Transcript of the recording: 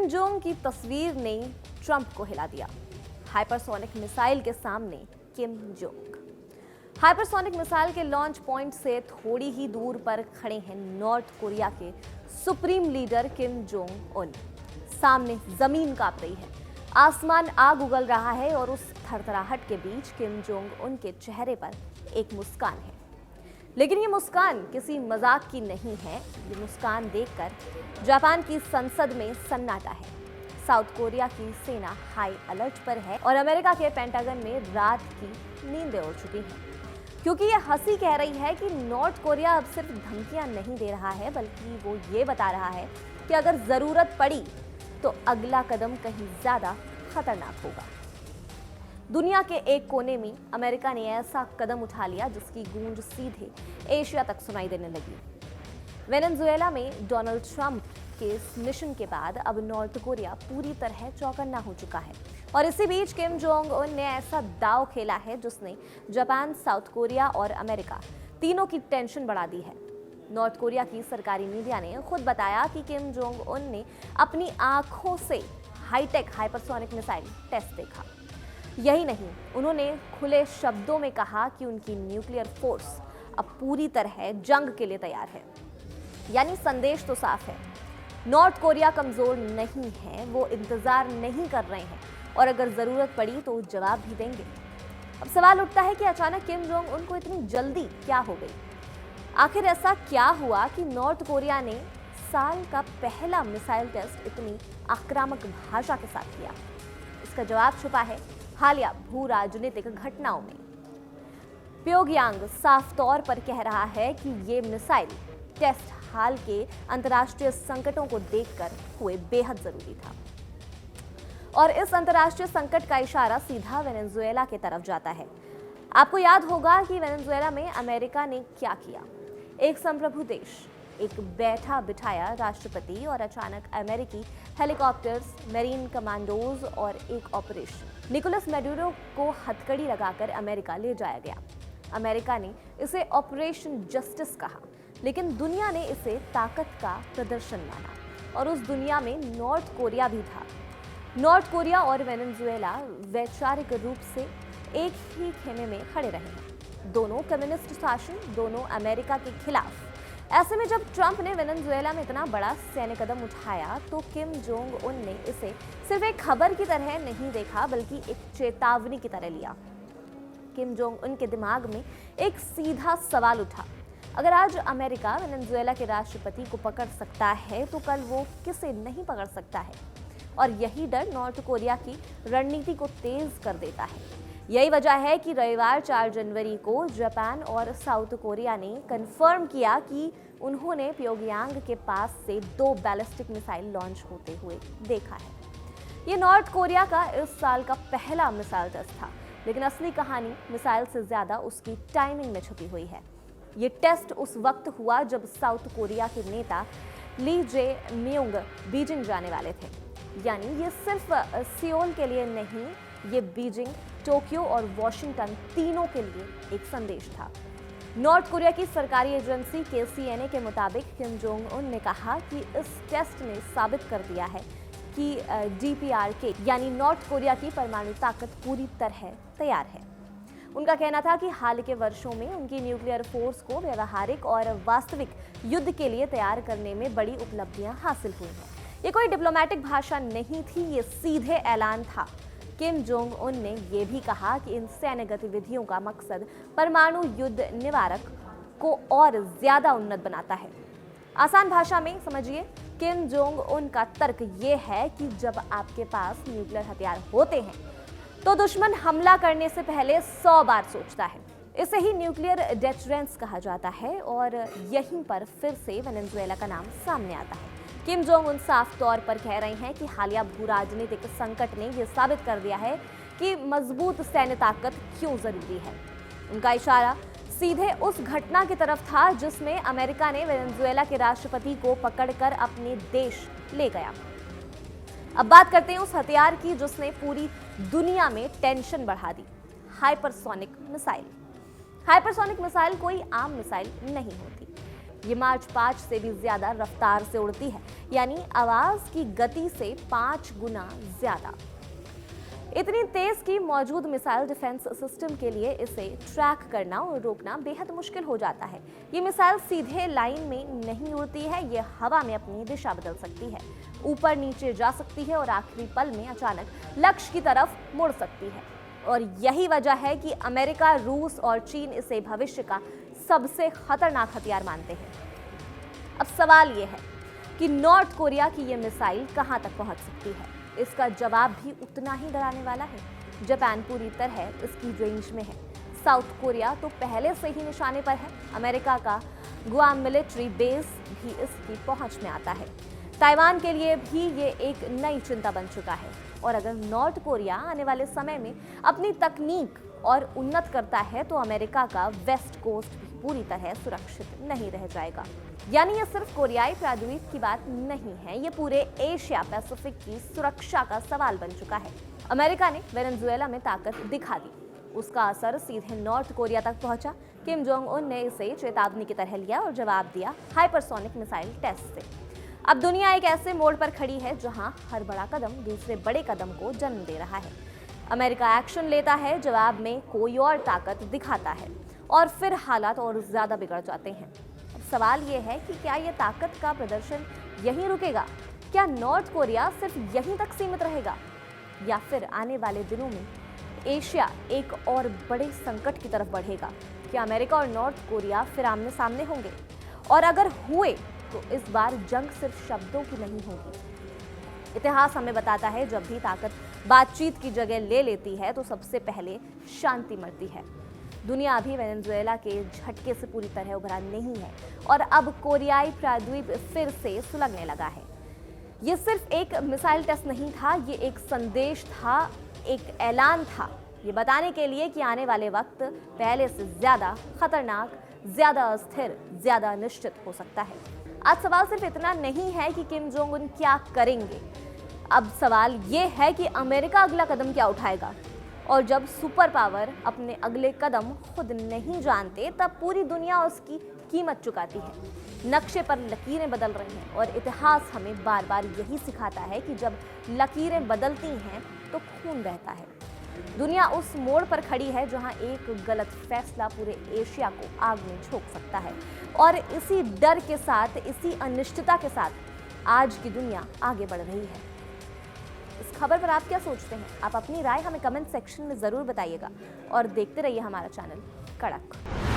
Kim Jong की तस्वीर ने ट्रंप को हिला दिया। हाइपरसोनिक मिसाइल के सामने किम जोंग। हाइपरसोनिक मिसाइल के लॉन्च पॉइंट से थोड़ी ही दूर पर खड़े हैं नॉर्थ कोरिया के supreme leader Kim Jong Un. सामने जमीन कांप रही है, आसमान आग उगल रहा है और उस थरथराहट के बीच किम जोंग उन के चेहरे पर एक मुस्कान है। लेकिन ये मुस्कान किसी मजाक की नहीं है। ये मुस्कान देखकर जापान की संसद में सन्नाटा है। साउथ कोरिया की सेना हाई अलर्ट पर है और अमेरिका के पेंटागन में रात की नींदें उड़ चुकी हैं, क्योंकि ये हंसी कह रही है कि नॉर्थ कोरिया अब सिर्फ धमकियां नहीं दे रहा है, बल्कि वो ये बता रहा है कि अगर जरूरत पड़ी तो अगला कदम कहीं ज्यादा खतरनाक होगा। दुनिया के एक कोने में अमेरिका ने ऐसा कदम उठा लिया जिसकी गूंज सीधे एशिया तक सुनाई देने लगी। वेनेजुएला में डोनाल्ड ट्रंप के इस मिशन के बाद अब नॉर्थ कोरिया पूरी तरह चौकन्ना हो चुका है और इसी बीच किम जोंग उन ने ऐसा दांव खेला है जिसने जापान, साउथ कोरिया और अमेरिका तीनों की टेंशन बढ़ा दी है। नॉर्थ कोरिया की सरकारी मीडिया ने खुद बताया कि किम जोंग उन ने अपनी आंखों से हाईटेक हाइपरसोनिक मिसाइल टेस्ट देखा। यही नहीं, उन्होंने खुले शब्दों में कहा कि उनकी न्यूक्लियर फोर्स अब पूरी तरह जंग के लिए तैयार है। यानी संदेश तो साफ है, नॉर्थ कोरिया कमजोर नहीं है, वो इंतजार नहीं कर रहे हैं और अगर जरूरत पड़ी तो जवाब भी देंगे। अब सवाल उठता है कि अचानक किम जोंग उनको इतनी जल्दी क्या हो गई? आखिर ऐसा क्या हुआ कि नॉर्थ कोरिया ने साल का पहला मिसाइल टेस्ट इतनी आक्रामक भाषा के साथ किया? इसका जवाब छुपा है हालिया भू राजनीतिक घटनाओं में। प्योंगयांग साफ तौर पर कह रहा है कि ये मिसाइल टेस्ट हाल के अंतर्राष्ट्रीय संकटों को देखकर हुए बेहद जरूरी था और इस अंतर्राष्ट्रीय संकट का इशारा सीधा वेनेजुएला की तरफ जाता है। आपको याद होगा कि वेनेजुएला में अमेरिका ने क्या किया। एक संप्रभु देश, एक बैठा बिठाया राष्ट्रपति और अचानक अमेरिकी हेलीकॉप्टर्स, मेरीन कमांडोज और एक ऑपरेशन। निकोलस मैडुरो को हथकड़ी लगाकर अमेरिका ले जाया गया। अमेरिका ने इसे ऑपरेशन जस्टिस कहा, लेकिन दुनिया ने इसे ताकत का प्रदर्शन माना और उस दुनिया में नॉर्थ कोरिया भी था। नॉर्थ कोरिया और वेनेजुएला वैचारिक रूप से एक ही खेमे में खड़े रहे हैं। दोनों कम्युनिस्ट शासन, दोनों अमेरिका के खिलाफ। ऐसे में जब ट्रंप ने वेनेजुएला में इतना बड़ा सैन्य कदम उठाया तो किम जोंग उन ने इसे सिर्फ एक खबर की तरह नहीं देखा, बल्कि एक चेतावनी की तरह लिया। किम जोंग उन के दिमाग में एक सीधा सवाल उठा, अगर आज अमेरिका वेनेजुएला के राष्ट्रपति को पकड़ सकता है तो कल वो किसे नहीं पकड़ सकता है? और यही डर नॉर्थ कोरिया की रणनीति को तेज कर देता है। यही वजह है कि रविवार 4 जनवरी को जापान और साउथ कोरिया ने कंफर्म किया कि उन्होंने प्योंगयांग के पास से 2 बैलिस्टिक मिसाइल लॉन्च होते हुए देखा है। ये नॉर्थ कोरिया का इस साल का पहला मिसाइल टेस्ट था, लेकिन असली कहानी मिसाइल से ज्यादा उसकी टाइमिंग में छुपी हुई है। ये टेस्ट उस वक्त हुआ जब साउथ कोरिया के नेता ली जे म्यूंग बीजिंग जाने वाले थे। यानी ये सिर्फ सियोल के लिए नहीं, ये बीजिंग, टोक्यो और वॉशिंगटन तीनों के लिए एक संदेश था। नॉर्थ कोरिया की सरकारी एजेंसी KCNA के मुताबिक किम जोंग उन ने कहा कि इस टेस्ट ने साबित कर दिया है कि DPRK यानी नॉर्थ कोरिया की परमाणु ताकत पूरी तरह तैयार है। उनका कहना था कि हाल के वर्षों में उनकी न्यूक्लियर फोर्स को व्यवहारिक और वास्तविक युद्ध के लिए तैयार करने में बड़ी उपलब्धियां हासिल हुई हैं। ये कोई डिप्लोमेटिक भाषा नहीं थी, ये सीधे ऐलान था। किम जोंग उन ने यह भी कहा कि इन सैन्य गतिविधियों का मकसद परमाणु युद्ध निवारक को और ज्यादा उन्नत बनाता है। आसान भाषा में समझिए, किम जोंग उन का तर्क ये है कि जब आपके पास न्यूक्लियर हथियार होते हैं तो दुश्मन हमला करने से पहले 100 बार सोचता है। इसे ही न्यूक्लियर डेटरेंस कहा जाता है और यहीं पर फिर से वेनेजुएला का नाम सामने आता है। किम जोंग उन साफ तौर पर कह रहे हैं कि हालिया भू राजनीतिक संकट ने यह साबित कर दिया है कि मजबूत सैन्य ताकत क्यों जरूरी है। उनका इशारा सीधे उस घटना की तरफ था जिसमें अमेरिका ने वेनेजुएला के राष्ट्रपति को पकड़कर अपने देश ले गया। अब बात करते हैं उस हथियार की जिसने पूरी दुनिया में टेंशन बढ़ा दी, हाइपरसोनिक मिसाइल। हाइपरसोनिक मिसाइल कोई आम मिसाइल नहीं होती। ये मार्च 5 से भी ज्यादा रफ्तार से उड़ती है, यानी आवाज की गति से 5 गुना ज्यादा। इतनी तेज की मौजूद मिसाइल डिफेंस सिस्टम के लिए इसे ट्रैक करना और रोकना बेहद मुश्किल हो जाता है। ये मिसाइल सीधे लाइन में नहीं उड़ती है, ये हवा में अपनी दिशा बदल सकती है, ऊपर नीचे जा सकती है और आखिरी पल में अचानक लक्ष्य की तरफ मुड़ सकती है। और यही वजह है कि अमेरिका, रूस और चीन इसे भविष्य का सबसे खतरनाक हथियार मानते हैं। अब सवाल ये है कि नॉर्थ कोरिया की ये मिसाइल कहां तक पहुंच सकती है। इसका जवाब भी उतना ही डराने वाला है। जापान पूरी तरह इसकी रेंज में है। साउथ कोरिया तो पहले से ही निशाने पर है। अमेरिका का गुआम मिलिट्री बेस भी इसकी पहुंच में आता है। ताइवान के लिए भी ये एक नई चिंता बन चुका है। और अगर नॉर्थ कोरिया आने वाले समय में अपनी तकनीक और उन्नत करता है तो अमेरिका का वेस्ट कोस्ट भी पूरी तरह सुरक्षित नहीं रह जाएगा। यानी ये सिर्फ कोरियाई प्रायद्वीप की बात नहीं है, ये पूरे एशिया पैसिफिक की सुरक्षा का सवाल बन चुका है। अमेरिका ने वेनेजुएला में ताकत दिखा दी, उसका असर सीधे नॉर्थ कोरिया तक पहुंचा। किम जोंग उन ने इसे चेतावनी की तरह लिया और जवाब दिया हाइपरसोनिक मिसाइल टेस्ट से। अब दुनिया एक ऐसे मोड़ पर खड़ी है जहां हर बड़ा कदम दूसरे बड़े कदम को जन्म दे रहा है। अमेरिका एक्शन लेता है, जवाब में कोई और ताकत दिखाता है और फिर हालात और ज्यादा बिगड़ जाते हैं। अब सवाल ये है कि क्या ये ताकत का प्रदर्शन यहीं रुकेगा? क्या नॉर्थ कोरिया सिर्फ यहीं तक सीमित रहेगा, या फिर आने वाले दिनों में एशिया एक और बड़े संकट की तरफ बढ़ेगा? क्या अमेरिका और नॉर्थ कोरिया फिर आमने सामने होंगे? और अगर हुए तो इस बार जंग सिर्फ शब्दों की नहीं होगी। इतिहास हमें बताता है जब भी ताकत बातचीत की जगह ले लेती है तो सबसे पहले शांति मरती है। दुनिया अभी वेनेजुएला के झटके से पूरी तरह उभरा नहीं है और अब कोरियाई प्रायद्वीप फिर से सुलगने लगा है। ये सिर्फ एक मिसाइल टेस्ट नहीं था, ये एक संदेश था, एक ऐलान था, ये बताने के लिए कि आने वाले वक्त पहले से ज्यादा खतरनाक, ज्यादा अस्थिर, ज्यादा निश्चित हो सकता है। आज सवाल सिर्फ इतना नहीं है कि किम जोंग उन क्या करेंगे, अब सवाल ये है कि अमेरिका अगला कदम क्या उठाएगा। और जब सुपर पावर अपने अगले कदम खुद नहीं जानते तब पूरी दुनिया उसकी कीमत चुकाती है। नक्शे पर लकीरें बदल रही हैं और इतिहास हमें बार बार यही सिखाता है कि जब लकीरें बदलती हैं तो खून बहता है। दुनिया उस मोड़ पर खड़ी है जहां एक गलत फैसला पूरे एशिया को आग में झोंक सकता है। और इसी डर के साथ, इसी अनिश्चितता के साथ आज की दुनिया आगे बढ़ रही है। इस खबर पर आप क्या सोचते हैं? आप अपनी राय हमें कमेंट सेक्शन में जरूर बताइएगा और देखते रहिए हमारा चैनल कड़क।